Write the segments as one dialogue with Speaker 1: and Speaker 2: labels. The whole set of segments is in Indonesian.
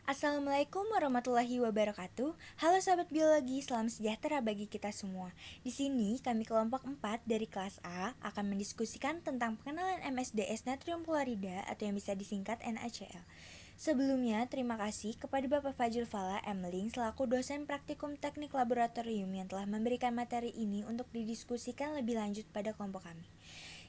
Speaker 1: Assalamualaikum warahmatullahi wabarakatuh. Halo sahabat biologi, salam sejahtera bagi kita semua. Di sini kami kelompok 4 dari kelas A akan mendiskusikan tentang pengenalan MSDS natrium klorida atau yang bisa disingkat NaCl. Sebelumnya, terima kasih kepada Bapak Fajrul Fala Emling selaku dosen praktikum teknik laboratorium yang telah memberikan materi ini untuk didiskusikan lebih lanjut pada kelompok kami.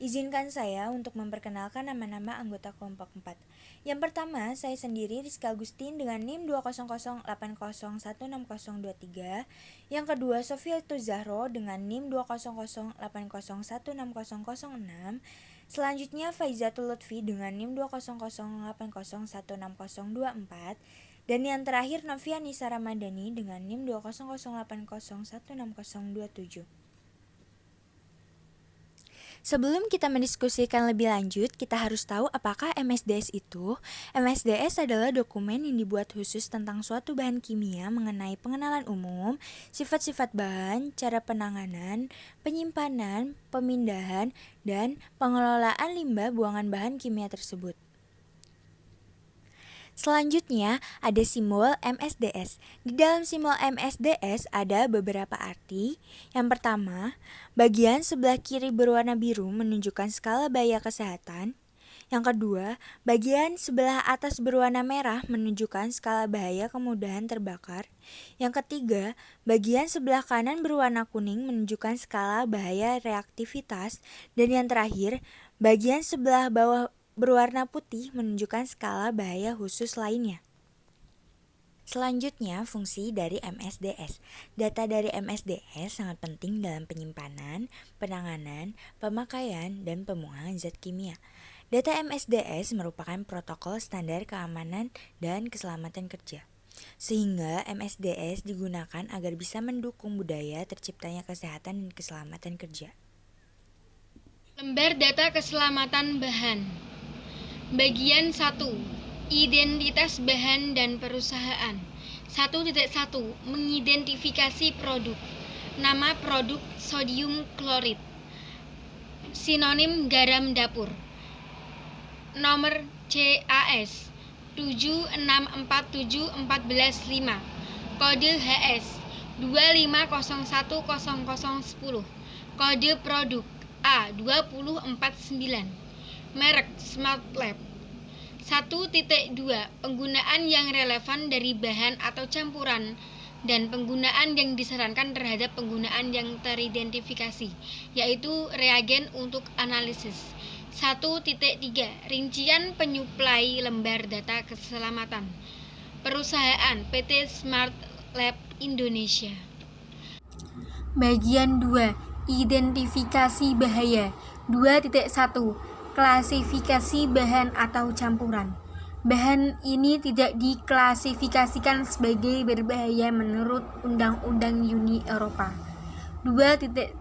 Speaker 1: Izinkan saya untuk memperkenalkan nama-nama anggota kelompok 4. Yang pertama, saya sendiri Rizka Agustin dengan NIM 20080160023. Yang kedua, Sofia Tuzahro dengan NIM 20080816006. Selanjutnya, Faizatul Lutfi dengan NIM 20080160024. Dan yang terakhir, Novia Nisa Ramadhani dengan NIM 20080160027. Sebelum kita mendiskusikan lebih lanjut, kita harus tahu apakah MSDS itu. MSDS adalah dokumen yang dibuat khusus tentang suatu bahan kimia mengenai pengenalan umum, sifat-sifat bahan, cara penanganan, penyimpanan, pemindahan, dan pengelolaan limbah buangan bahan kimia tersebut. Selanjutnya, ada simbol MSDS. Di dalam simbol MSDS ada beberapa arti. Yang pertama, bagian sebelah kiri berwarna biru menunjukkan skala bahaya kesehatan. Yang kedua, bagian sebelah atas berwarna merah menunjukkan skala bahaya kemudahan terbakar. Yang ketiga, bagian sebelah kanan berwarna kuning menunjukkan skala bahaya reaktivitas. Dan yang terakhir, bagian sebelah bawah berwarna putih menunjukkan skala bahaya khusus lainnya. Selanjutnya, fungsi dari MSDS. Data dari MSDS sangat penting dalam penyimpanan, penanganan, pemakaian, dan pembuangan zat kimia. Data MSDS merupakan protokol standar keamanan dan keselamatan kerja. Sehingga MSDS digunakan agar bisa mendukung budaya terciptanya kesehatan dan keselamatan kerja.
Speaker 2: Lembar data keselamatan bahan. Bagian 1. Identitas bahan dan perusahaan. 1.1. Mengidentifikasi produk. Nama produk sodium klorid. Sinonim garam dapur. Nomor CAS 7647145. Kode HS 2501010. Kode produk A2049. Merek Smart Lab. 1.2. Penggunaan yang relevan dari bahan atau campuran dan penggunaan yang disarankan terhadap penggunaan yang teridentifikasi, yaitu reagen untuk analisis. 1.3. Rincian penyuplai lembar data keselamatan. Perusahaan PT Smart Lab Indonesia. Bagian 2. Identifikasi bahaya. 2.1. Klasifikasi bahan atau campuran. Bahan ini tidak diklasifikasikan sebagai berbahaya menurut Undang-Undang Uni Eropa. 2.2.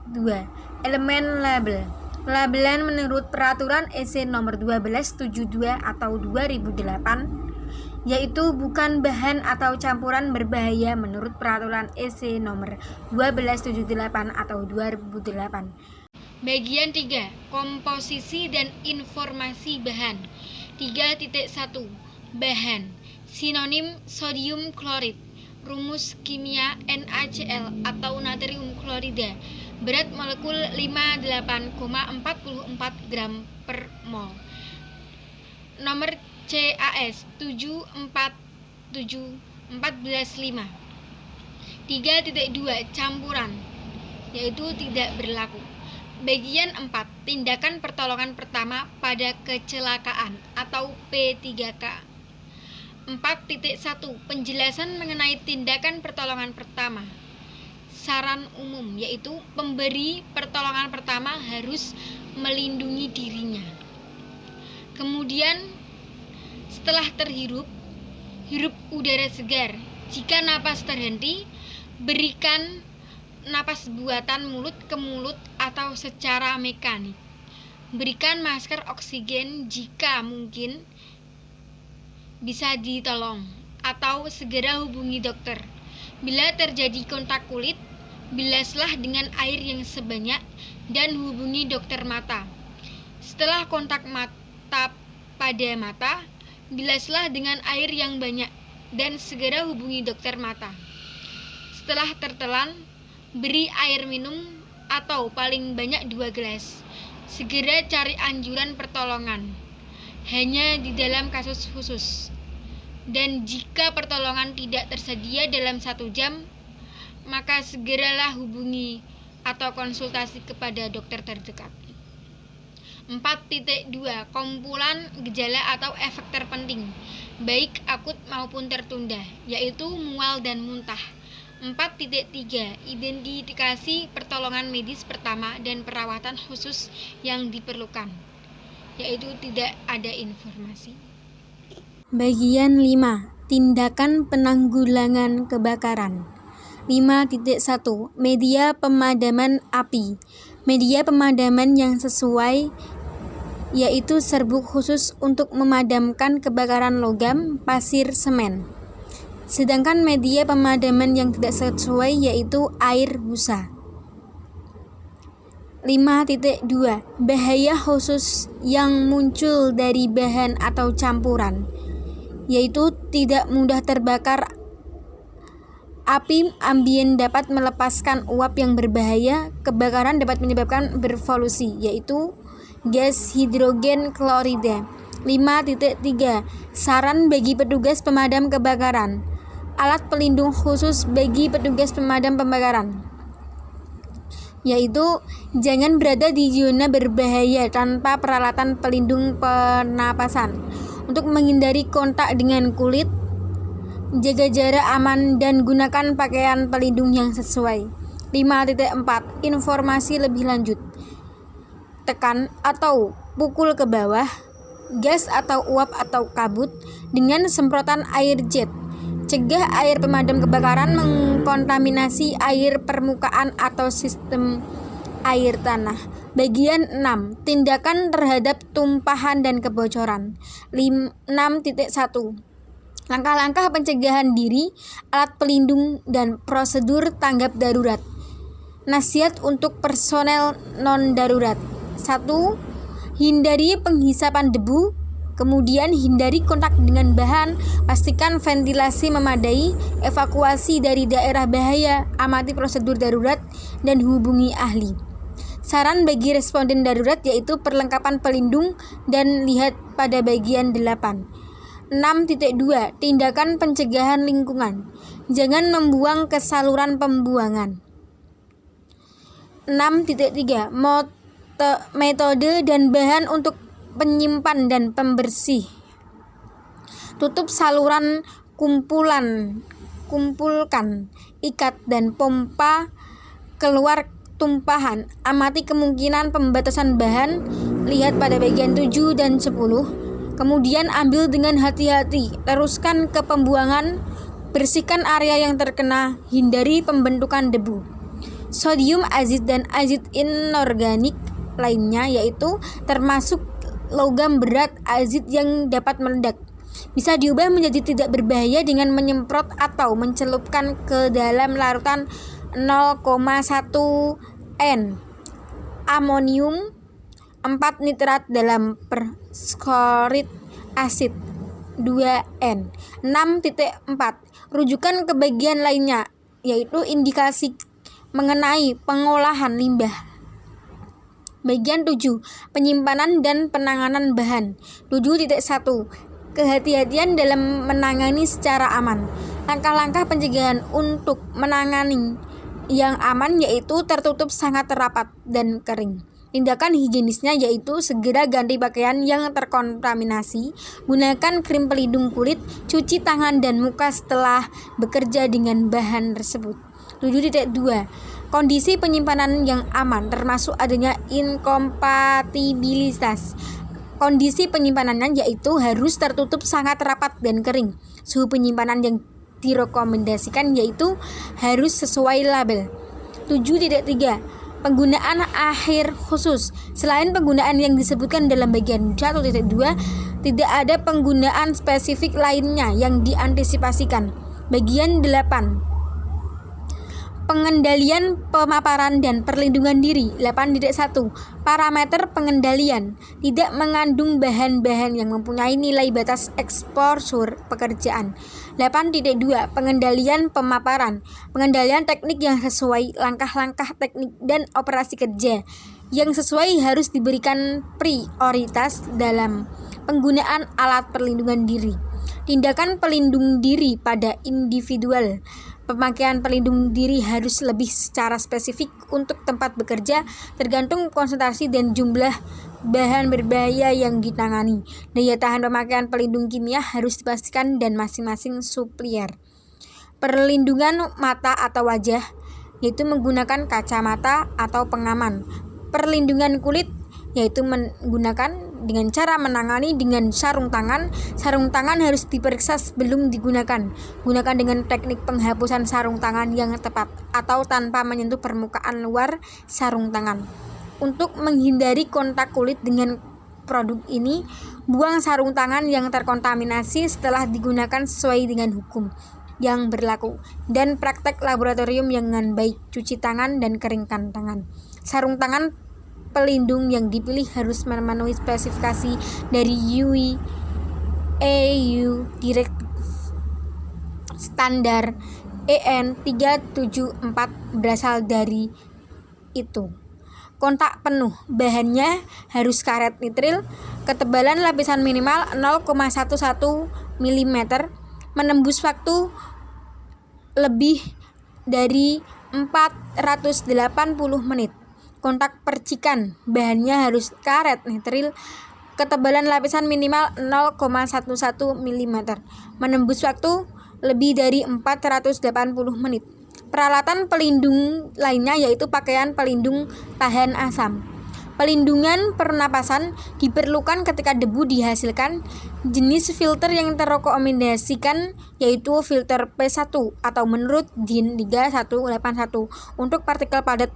Speaker 2: Elemen label. Labelan menurut Peraturan EC Nomor 1272 atau 2008, yaitu bukan bahan atau campuran berbahaya menurut Peraturan EC Nomor 1278 atau 2008. Bagian 3. Komposisi dan informasi bahan. 3.1. Bahan. Sinonim sodium klorid. Rumus kimia NaCl atau natrium klorida. Berat molekul 58,44 gram per mol. Nomor CAS 747145. 3.2. Campuran, yaitu tidak berlaku. Bagian 4. Tindakan pertolongan pertama pada kecelakaan atau P3K. 4.1. Penjelasan mengenai tindakan pertolongan pertama. Saran umum, yaitu pemberi pertolongan pertama harus melindungi dirinya. Kemudian, setelah terhirup, hirup udara segar. Jika napas terhenti, berikan napas buatan mulut ke mulut atau secara mekanik. Berikan masker oksigen jika mungkin bisa ditolong, atau segera hubungi dokter. Bila terjadi kontak kulit, bilaslah dengan air yang sebanyak dan hubungi dokter mata. Setelah kontak mata pada mata, bilaslah dengan air yang banyak dan segera hubungi dokter mata. Setelah tertelan, beri air minum atau paling banyak 2 gelas. Segera cari anjuran pertolongan, hanya di dalam kasus khusus. Dan jika pertolongan tidak tersedia dalam 1 jam, maka segeralah hubungi atau konsultasi kepada dokter terdekat. 4.2 Kumpulan gejala atau efek terpenting, baik akut maupun tertunda, yaitu mual dan muntah. 4.3 Identifikasi pertolongan medis pertama dan perawatan khusus yang diperlukan, yaitu tidak ada informasi.
Speaker 1: Bagian 5. Tindakan penanggulangan kebakaran. 5.1 Media pemadaman api. Media pemadaman yang sesuai yaitu serbuk khusus untuk memadamkan kebakaran logam, pasir, semen. Sedangkan media pemadaman yang tidak sesuai yaitu air busa. 5.2 Bahaya khusus yang muncul dari bahan atau campuran, yaitu tidak mudah terbakar. Api ambien dapat melepaskan uap yang berbahaya. Kebakaran dapat menyebabkan bervolusi, yaitu gas hidrogen klorida. 5.3 Saran bagi petugas pemadam kebakaran. Alat pelindung khusus bagi petugas pemadam kebakaran, yaitu jangan berada di zona berbahaya tanpa peralatan pelindung pernapasan. Untuk menghindari kontak dengan kulit, jaga jarak aman dan gunakan pakaian pelindung yang sesuai. 5.4 Informasi lebih lanjut. Tekan atau pukul ke bawah gas atau uap atau kabut dengan semprotan air jet. Cegah air pemadam kebakaran mengkontaminasi air permukaan atau sistem air tanah. Bagian 6. Tindakan terhadap tumpahan dan kebocoran. 6.1 Langkah-langkah pencegahan diri, alat pelindung, dan prosedur tanggap darurat. Nasihat untuk personel non-darurat. 1. Hindari penghisapan debu. Kemudian hindari kontak dengan bahan, pastikan ventilasi memadai, evakuasi dari daerah bahaya, amati prosedur darurat, dan hubungi ahli. Saran bagi responden darurat yaitu perlengkapan pelindung dan lihat pada bagian 8. 6.2 Tindakan pencegahan lingkungan. Jangan membuang ke saluran pembuangan. 6.3 Metode dan bahan untuk penyimpan dan pembersih. Tutup saluran, kumpulkan, ikat dan pompa keluar tumpahan. Amati kemungkinan pembatasan bahan, lihat pada bagian 7 dan 10. Kemudian ambil dengan hati-hati, teruskan ke pembuangan, bersihkan area yang terkena, hindari pembentukan debu. Sodium azid dan azid inorganik lainnya yaitu termasuk logam berat azid yang dapat meledak. Bisa diubah menjadi tidak berbahaya dengan menyemprot atau mencelupkan ke dalam larutan 0,1 N amonium 4 nitrat dalam persklorid asid 2 N. 6.4 Rujukan ke bagian lainnya yaitu indikasi mengenai pengolahan limbah. Bagian 7. Penyimpanan dan penanganan bahan. 7.1 Kehati-hatian dalam menangani secara aman. Langkah-langkah pencegahan untuk menangani yang aman yaitu tertutup sangat rapat dan kering. Tindakan higienisnya yaitu segera ganti pakaian yang terkontaminasi, gunakan krim pelindung kulit, cuci tangan dan muka setelah bekerja dengan bahan tersebut. 7.2 Kondisi penyimpanan yang aman termasuk adanya inkompatibilitas. Kondisi penyimpanannya yaitu harus tertutup sangat rapat dan kering. Suhu penyimpanan yang direkomendasikan yaitu harus sesuai label. 7.3 Penggunaan air khusus. Selain penggunaan yang disebutkan dalam bagian 1.2, tidak ada penggunaan spesifik lainnya yang diantisipasikan. Bagian 8
Speaker 3: Pengendalian pemaparan dan perlindungan diri. 8.1 Parameter pengendalian tidak mengandung bahan-bahan yang mempunyai nilai batas eksposur pekerjaan. 8.2 Pengendalian pemaparan. Pengendalian teknik yang sesuai, langkah-langkah teknik dan operasi kerja yang sesuai harus diberikan prioritas dalam penggunaan alat perlindungan diri. Tindakan pelindung diri pada individual. Pemakaian pelindung diri harus lebih secara spesifik untuk tempat bekerja, tergantung konsentrasi dan jumlah bahan berbahaya yang ditangani. Daya tahan pemakaian pelindung kimia harus dipastikan dan masing-masing supplier. Perlindungan mata atau wajah, yaitu menggunakan kacamata atau pengaman. Perlindungan kulit, yaitu menggunakan dengan cara menangani dengan sarung tangan. Sarung tangan harus diperiksa sebelum digunakan. Gunakan dengan teknik penghapusan sarung tangan yang tepat atau tanpa menyentuh permukaan luar sarung tangan. Untuk menghindari kontak kulit dengan produk ini, buang sarung tangan yang terkontaminasi setelah digunakan sesuai dengan hukum yang berlaku dan praktek laboratorium dengan baik. Cuci tangan dan keringkan tangan. Sarung tangan pelindung yang dipilih harus memenuhi spesifikasi dari EU Directive Standar EN 374 berasal dari itu. Kontak penuh, bahannya harus karet nitril, ketebalan lapisan minimal 0,11 mm, menembus waktu lebih dari 480 menit. Kontak percikan, bahannya harus karet nitril, ketebalan lapisan minimal 0,11 mm, menembus waktu lebih dari 480 menit. Peralatan pelindung lainnya yaitu pakaian pelindung tahan asam. Pelindungan pernapasan diperlukan ketika debu dihasilkan. Jenis filter yang terrekomendasikan yaitu filter P1 atau menurut DIN 3181 untuk partikel padat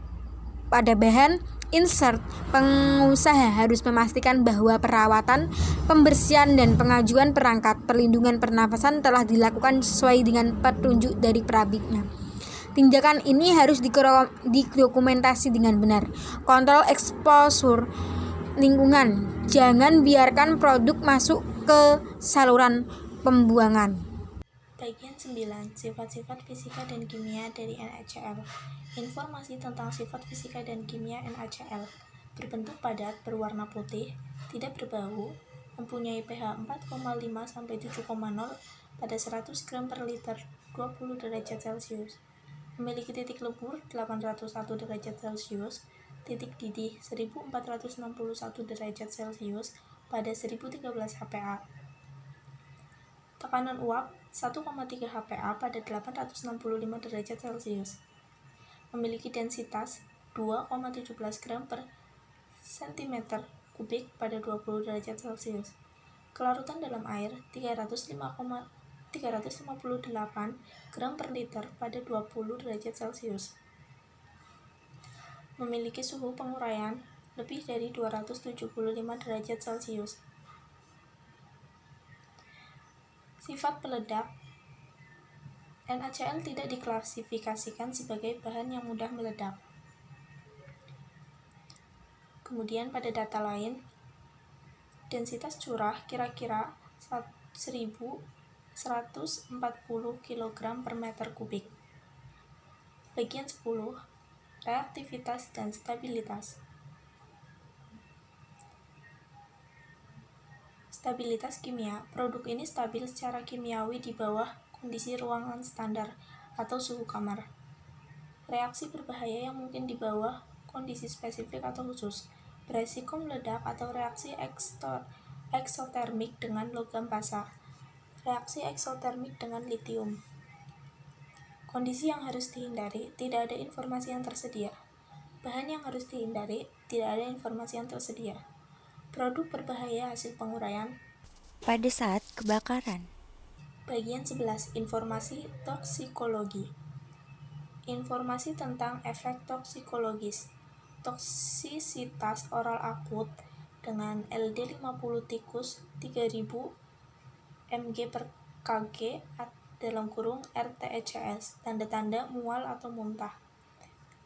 Speaker 3: pada bahan insert. Pengusaha harus memastikan bahwa perawatan, pembersihan, dan pengajuan perangkat perlindungan pernapasan telah dilakukan sesuai dengan petunjuk dari pabriknya. Tindakan ini harus didokumentasi dengan benar. Kontrol eksposur lingkungan. Jangan biarkan produk masuk ke saluran pembuangan.
Speaker 1: Bagian 9. Sifat-sifat fisika dan kimia dari NaCl. Informasi tentang sifat fisika dan kimia NaCl. Berbentuk padat, berwarna putih, tidak berbau, mempunyai pH 4,5-7,0 pada 100 gram per liter 20 derajat Celcius. Memiliki titik lebur 801 derajat Celcius, titik didih 1461 derajat Celcius pada 1013 HPa. Tekanan uap 1,3 HPa pada 865 derajat Celcius. Memiliki densitas 2,17 gram per cm kubik pada 20 derajat Celcius. Kelarutan dalam air 358 gram per liter pada 20 derajat Celcius. Memiliki suhu penguraian lebih dari 275 derajat Celcius. Sifat peledak. NaCl tidak diklasifikasikan sebagai bahan yang mudah meledak. Kemudian pada data lain, densitas curah kira-kira 1140 kg per meter kubik. Bagian 10. Reaktivitas dan stabilitas. Stabilitas kimia. Produk ini stabil secara kimiawi di bawah kondisi ruangan standar atau suhu kamar. Reaksi berbahaya yang mungkin di bawah kondisi spesifik atau khusus. Beresiko meledak atau reaksi eksotermik dengan logam basah. Reaksi eksotermik dengan litium. Kondisi yang harus dihindari, tidak ada informasi yang tersedia. Bahan yang harus dihindari, tidak ada informasi yang tersedia. Produk berbahaya hasil penguraian
Speaker 3: pada saat kebakaran.
Speaker 1: Bagian 11. Informasi toksikologi. Informasi tentang efek toksikologis. Toksisitas oral akut dengan LD50 tikus 3000 mg per kg (RTECS), tanda-tanda mual atau muntah.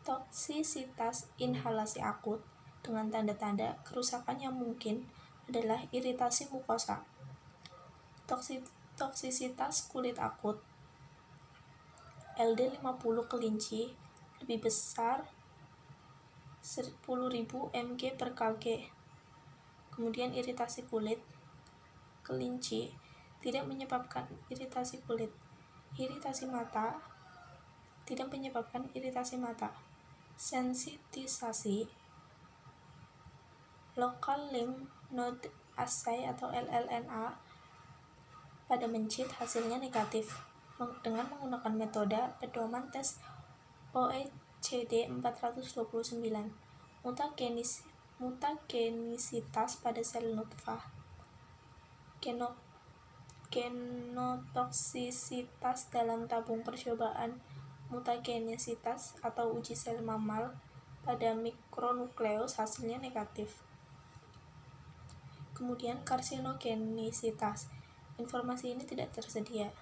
Speaker 4: Toksisitas inhalasi akut dengan tanda-tanda kerusakan yang mungkin adalah iritasi mukosa. Toksisitas kulit akut LD50 kelinci lebih besar 10.000 mg per kg. Kemudian iritasi kulit kelinci tidak menyebabkan iritasi kulit. Iritasi mata tidak menyebabkan iritasi mata. Sensitisasi Local Lymph Node Assay atau LLNA pada mencit hasilnya negatif dengan menggunakan metode pedoman tes OECD 429. Mutagenisitas pada sel nutfah. Genotoksisitas dalam tabung percobaan mutagenisitas atau uji sel mamal pada mikronukleus hasilnya negatif. Kemudian karsinogenisitas, informasi ini tidak tersedia.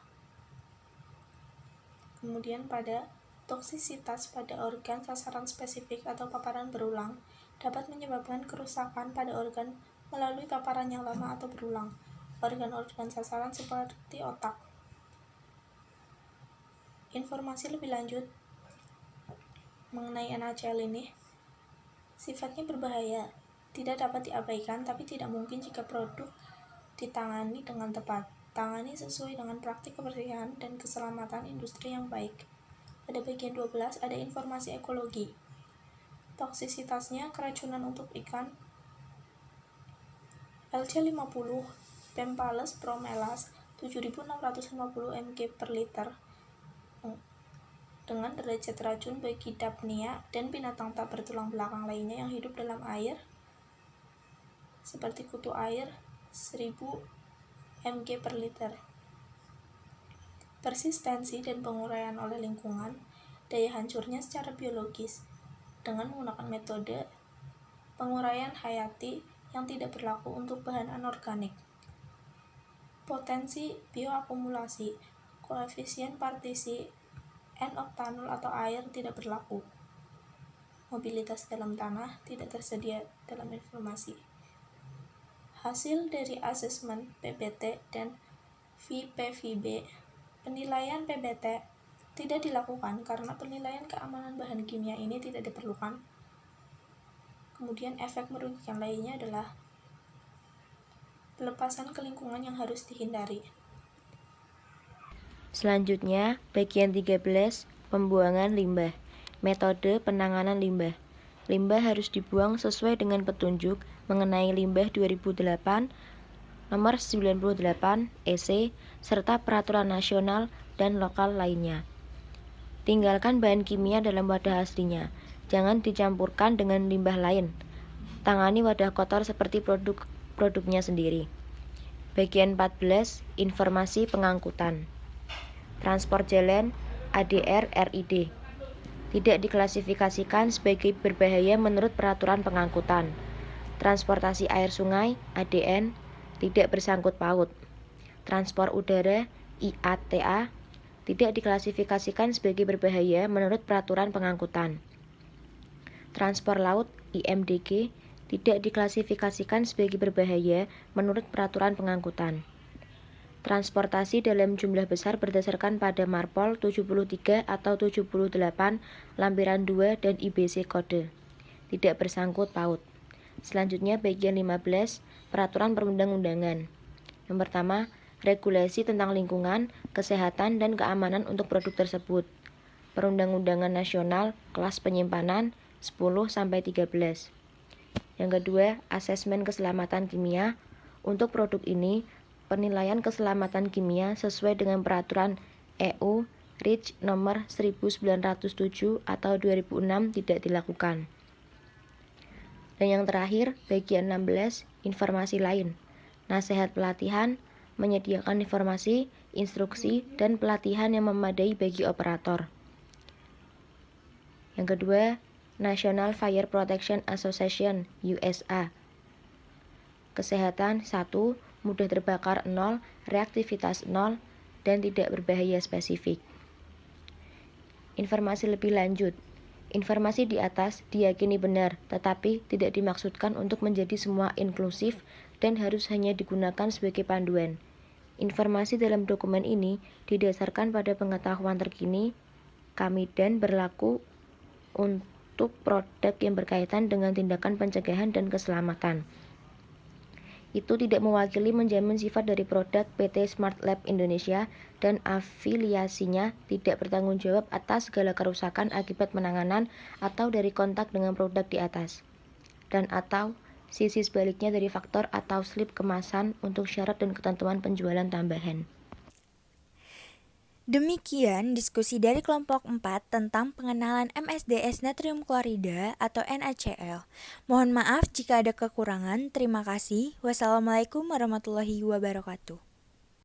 Speaker 4: Kemudian pada toksisitas pada organ sasaran spesifik atau paparan berulang dapat menyebabkan kerusakan pada organ melalui paparan yang lama atau berulang. Organ-organ sasaran seperti otak. Informasi lebih lanjut mengenai NaCl ini, sifatnya berbahaya, tidak dapat diabaikan, tapi tidak mungkin jika produk ditangani dengan tepat. Tangani sesuai dengan praktik kebersihan dan keselamatan industri yang baik. Pada bagian 12 ada informasi ekologi. Toksisitasnya keracunan untuk ikan LC50 Pempales bromelas 7.650 mg per liter dengan derajat racun bagi Daphnia dan binatang tak bertulang belakang lainnya yang hidup dalam air seperti kutu air 1000 mg per liter. Persistensi dan penguraian oleh lingkungan, daya hancurnya secara biologis dengan menggunakan metode penguraian hayati yang tidak berlaku untuk bahan anorganik. Potensi bioakumulasi, koefisien partisi N-oktanol atau air tidak berlaku. Mobilitas dalam tanah tidak tersedia dalam informasi. Hasil dari asesmen PBT dan VPVB, penilaian PBT tidak dilakukan karena penilaian keamanan bahan kimia ini tidak diperlukan. Kemudian efek merugikan lainnya adalah pelepasan ke lingkungan yang harus dihindari.
Speaker 5: Selanjutnya, bagian 13, pembuangan limbah. Metode penanganan limbah. Limbah harus dibuang sesuai dengan petunjuk mengenai limbah 2008 nomor 98 EC serta peraturan nasional dan lokal lainnya. Tinggalkan bahan kimia dalam wadah aslinya. Jangan dicampurkan dengan limbah lain. Tangani wadah kotor seperti produknya sendiri. Bagian 14, informasi pengangkutan. Transport jalan ADR RID tidak diklasifikasikan sebagai berbahaya menurut peraturan pengangkutan. Transportasi air sungai ADN tidak bersangkut paut. Transport udara IATA tidak diklasifikasikan sebagai berbahaya menurut peraturan pengangkutan. Transport laut IMDG tidak diklasifikasikan sebagai berbahaya menurut peraturan pengangkutan. Transportasi dalam jumlah besar berdasarkan pada Marpol 73 atau 78 lampiran 2 dan IBC kode. Tidak bersangkut paut. Selanjutnya bagian 15, peraturan perundang-undangan. Yang pertama, regulasi tentang lingkungan, kesehatan, dan keamanan untuk produk tersebut. Perundang-undangan nasional, kelas penyimpanan 10-13. Yang kedua, asesmen keselamatan kimia. Untuk produk ini, penilaian keselamatan kimia sesuai dengan peraturan EU REACH nomor 1907 atau 2006 tidak dilakukan. Dan yang terakhir, bagian 16, informasi lain. Nasihat pelatihan, menyediakan informasi, instruksi, dan pelatihan yang memadai bagi operator. Yang kedua, National Fire Protection Association USA. Kesehatan 1, mudah terbakar 0, reaktivitas 0, dan tidak berbahaya spesifik. Informasi lebih lanjut. Informasi di atas diyakini benar, tetapi tidak dimaksudkan untuk menjadi semua inklusif dan harus hanya digunakan sebagai panduan. Informasi dalam dokumen ini didasarkan pada pengetahuan terkini kami dan berlaku untuk produk yang berkaitan dengan tindakan pencegahan dan keselamatan. Itu tidak mewakili menjamin sifat dari produk PT Smart Lab Indonesia dan afiliasinya tidak bertanggung jawab atas segala kerusakan akibat penanganan atau dari kontak dengan produk di atas. Dan atau sisi sebaliknya dari faktor atau slip kemasan untuk syarat dan ketentuan penjualan tambahan.
Speaker 1: Demikian diskusi dari kelompok 4 tentang pengenalan MSDS natrium klorida atau NaCl. Mohon maaf jika ada kekurangan. Terima kasih. Wassalamualaikum warahmatullahi wabarakatuh.